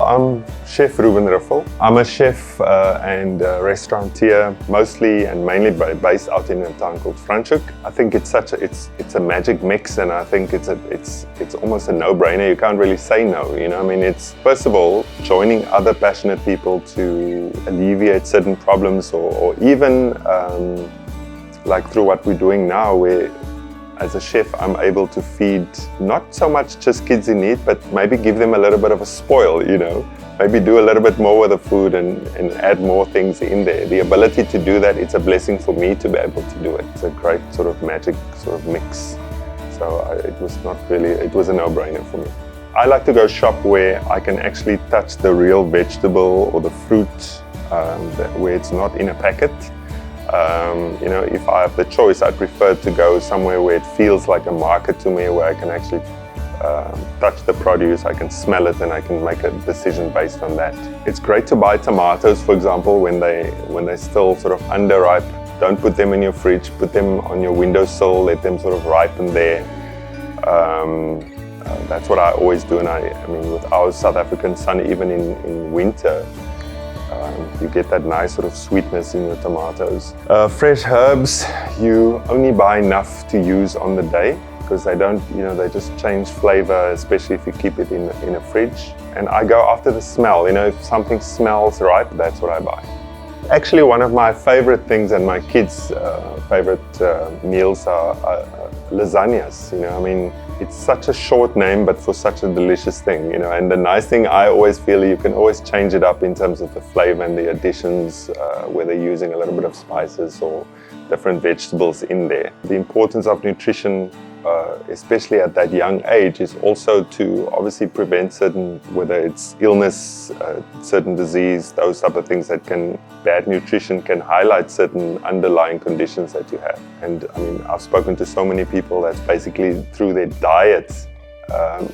I'm Chef Reuben Riffel. I'm a chef and restaurateur, mostly and mainly based out in a town called Franschhoek. I think it's a magic mix, and I think it's almost a no-brainer. You can't really say no. You know, I mean, it's first of all joining other passionate people to alleviate certain problems, or even like through what we're doing now, where as a chef, I'm able to feed not so much just kids in need, but maybe give them a little bit of a spoil, you know. Maybe do a little bit more with the food and add more things in there. The ability to do that, it's a blessing for me to be able to do it. It's a great sort of magic sort of mix. So it was a no-brainer for me. I like to go shop where I can actually touch the real vegetable or the fruit, where it's not in a packet. You know, if I have the choice, I prefer to go somewhere where it feels like a market to me, where I can actually touch the produce, I can smell it, and I can make a decision based on that. It's great to buy tomatoes, for example, when they're still sort of underripe. Don't put them in your fridge, put them on your windowsill, let them sort of ripen there. That's what I always do, and I mean, with our South African sun, even in winter, you get that nice sort of sweetness in your tomatoes. Fresh herbs, you only buy enough to use on the day, because they don't, you know, they just change flavor, especially if you keep it in a fridge. And I go after the smell. You know, if something smells ripe, that's what I buy. Actually, one of my favorite things and my kids' favorite meals are lasagnas. You know, I mean, it's such a short name, but for such a delicious thing, you know. And the nice thing, I always feel you can always change it up in terms of the flavor and the additions, whether using a little bit of spices or different vegetables in there. The importance of nutrition, especially at that young age, is also to obviously prevent certain, whether it's illness, certain disease, those type of things bad nutrition can highlight certain underlying conditions that you have. And I mean, I've spoken to so many people that's basically through their diet,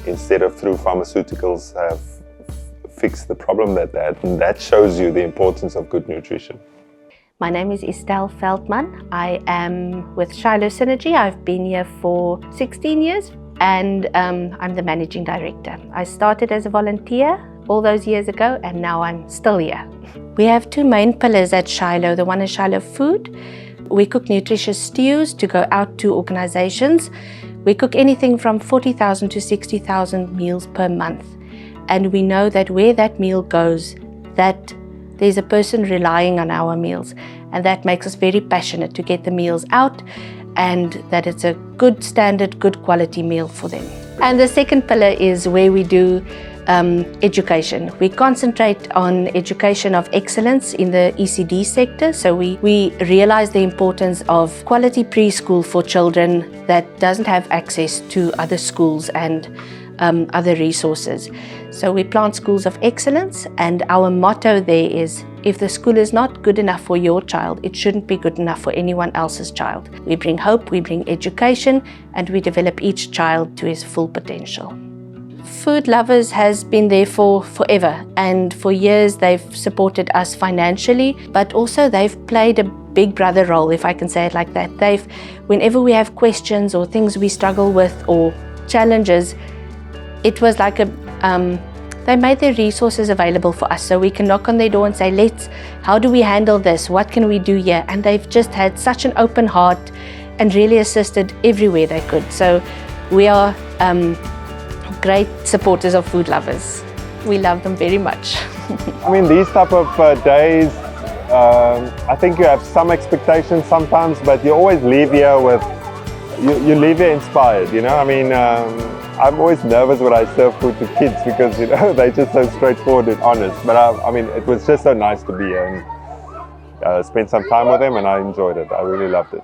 instead of through pharmaceuticals, have fixed the problem that they had. And that shows you the importance of good nutrition. My name is Estelle Veldman. I am with Shiloh Synergy. I've been here for 16 years and I'm the managing director. I started as a volunteer all those years ago, and now I'm still here. We have two main pillars at Shiloh. The one is Shiloh Food. We cook nutritious stews to go out to organizations. We cook anything from 40,000 to 60,000 meals per month. And we know that where that meal goes, that there's a person relying on our meals, and that makes us very passionate to get the meals out and that it's a good standard, good quality meal for them. And the second pillar is where we do education. We concentrate on education of excellence in the ECD sector. So we realize the importance of quality preschool for children that doesn't have access to other schools and other resources. So we plant schools of excellence, and our motto there is, if the school is not good enough for your child, it shouldn't be good enough for anyone else's child. We bring hope, we bring education, and we develop each child to his full potential. Food Lovers has been there for forever, and for years they've supported us financially, but also they've played a big brother role, if I can say it like that. Whenever we have questions or things we struggle with or challenges, it was like they made their resources available for us, so we can knock on their door and say, how do we handle this? What can we do here? And they've just had such an open heart and really assisted everywhere they could. So we are great supporters of Food Lovers. We love them very much. I mean, these type of days, I think you have some expectations sometimes, but you always leave here with, you leave here inspired, you know. I mean, I'm always nervous when I serve food to kids because, you know, they're just so straightforward and honest. But I mean, it was just so nice to be here and spend some time with them, and I enjoyed it. I really loved it.